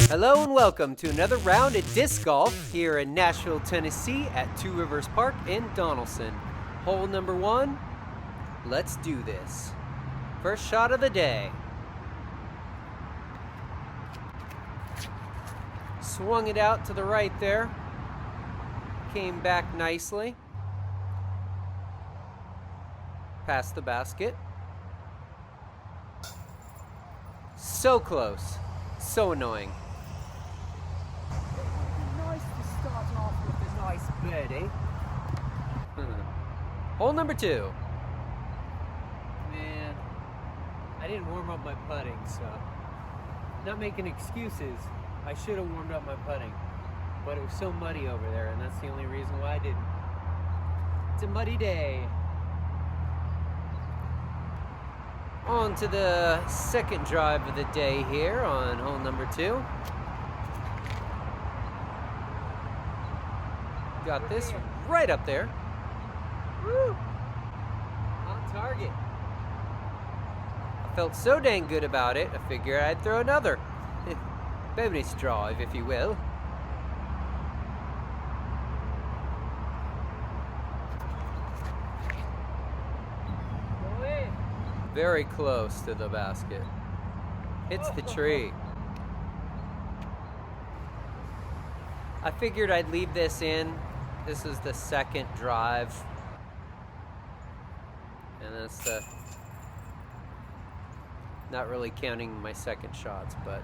Hello and welcome to another round at disc golf here in Nashville, Tennessee at Two Rivers Park in Donaldson. Hole number 1, let's do this. First shot of the day. Swung it out to the right there. Came back nicely. Past the basket. So close. So annoying. It would be nice to start off with a nice birdie. Hole number 2. Man, I didn't warm up my putting, so not making excuses. I should have warmed up my putting, but it was so muddy over there, and that's the only reason why I didn't. It's a muddy day. On to the second drive of the day here on hole number 2. Got this right up there. Woo! On target. I felt so dang good about it, I figured I'd throw another. Bonus drive, if you will. Very close to the basket. Hits the tree. I figured I'd leave this in. This is the second drive. And that's the... not really counting my second shots, but...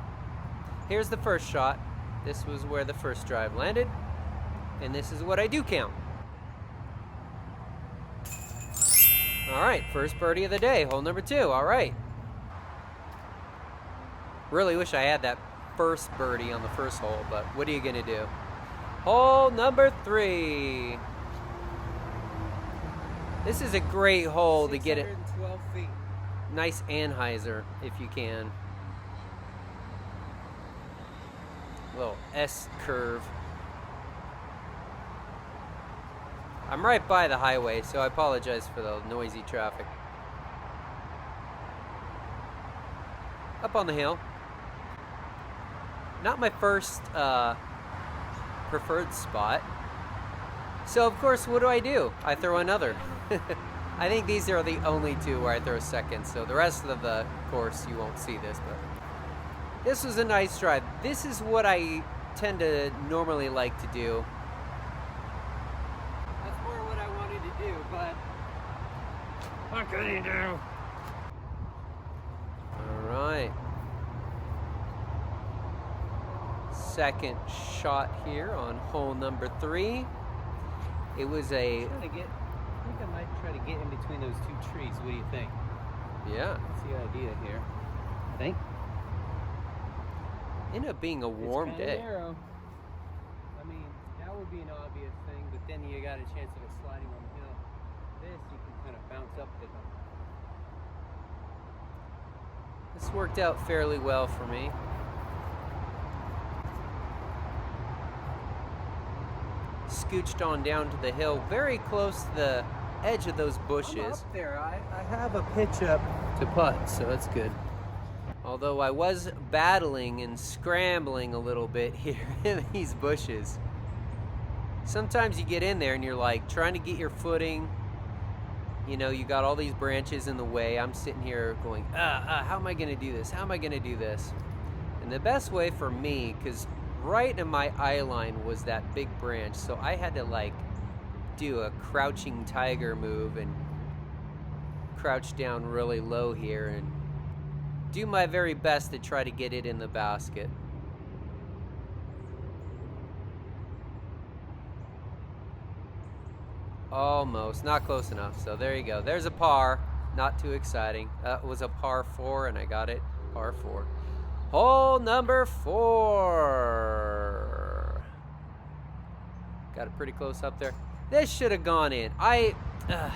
here's the first shot. This was where the first drive landed. And this is what I do count. Alright, first birdie of the day, hole number 2, alright. Really wish I had that first birdie on the first hole, but what are you gonna do? Hole number 3. This is a great hole to get it. 612 feet. Nice anhyzer, if you can. Little S curve. I'm right by the highway, so I apologize for the noisy traffic. Up on the hill. Not my first preferred spot. So of course, what do? I throw another. I think these are the only two where I throw second, so the rest of the course you won't see this, but this was a nice drive. This is what I tend to normally like to do. But what could he do? Alright. Second shot here on hole number 3. It was a... I think I might try to get in between those two trees. What do you think? Yeah. That's the idea here. I think. Ended up being a warm day. Narrow. I mean, that would be an obvious thing, but then you got a chance of it sliding on the hill. This, you can kind of bounce up the hill. This worked out fairly well for me. Scooched on down to the hill, very close to the edge of those bushes. I'm up there. I have a pitch up to putt, so that's good. Although I was battling and scrambling a little bit here in these bushes. Sometimes you get in there and you're like trying to get your footing. You know, you got all these branches in the way. I'm sitting here going, how am I going to do this? How am I going to do this? And the best way for me, because right in my eye line was that big branch, so I had to like do a crouching tiger move and crouch down really low here and do my very best to try to get it in the basket. Almost, not close enough. So there you go. There's a par. Not too exciting. That was a par 4 and I got it. Par 4. Hole number 4. Got it pretty close up there. This should have gone in. That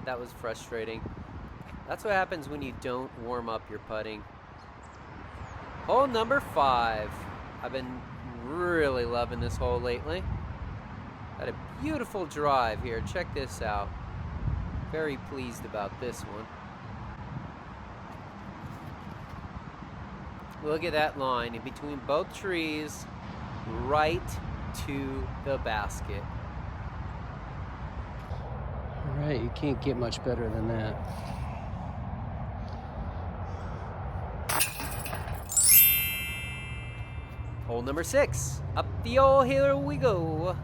was frustrating. That's what happens when you don't warm up your putting. Hole number 5. I've been really loving this hole lately. Got a beautiful drive here. Check this out. Very pleased about this one. Look at that line in between both trees, right to the basket. All right, you can't get much better than that. Hole number 6. Up the old hill we go.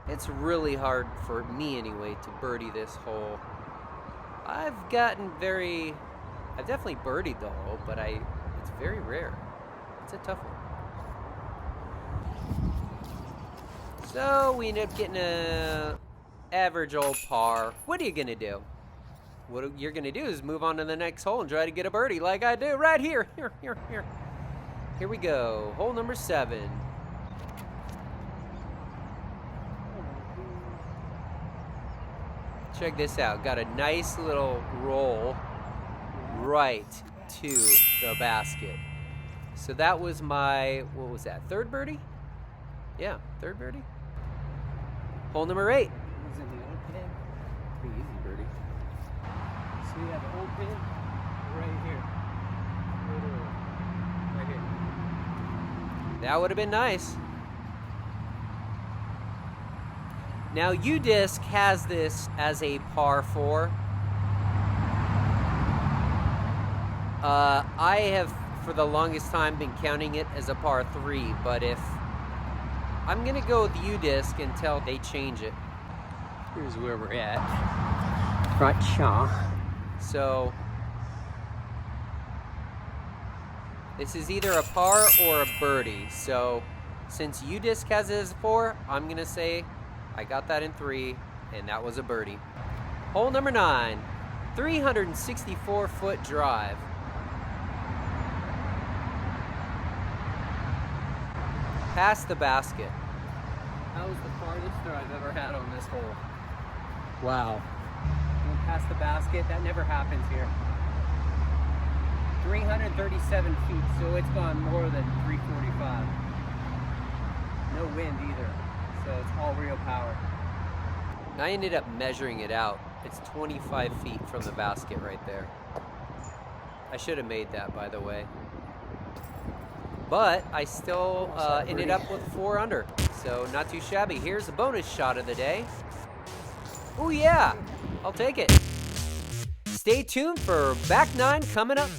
It's really hard for me anyway to birdie this hole. I've definitely birdied the hole, but it's very rare. It's a tough one. So we end up getting a average old par. What are you gonna do? What you're gonna do is move on to the next hole and try to get a birdie like I do right here. Here we go. Hole number 7. Check this out. Got a nice little roll right to the basket. So that was my, what was that, 3rd birdie? Yeah, 3rd birdie. Hole number 8. Was it the old pin? Pretty easy birdie. So you have the old pin right here. Right here. That would have been nice. Now, UDisc has this as a par 4. I have, for the longest time, been counting it as a par 3, but I'm going to go with UDisc until they change it. Here's where we're at. Right shaw. So, this is either a par or a birdie. So, since UDisc has it as a 4, I'm going to say I got that in 3, and that was a birdie. Hole number 9, 364-foot drive. Past the basket. That was the farthest throw I've ever had on this hole. Wow. Going past the basket, that never happens here. 337 feet, so it's gone more than 345. No wind either. So it's all real power. I ended up measuring it out. It's 25 feet from the basket right there. I should have made that, by the way. But I still ended up with 4 under. So not too shabby. Here's the bonus shot of the day. Oh yeah, I'll take it. Stay tuned for back 9 coming up.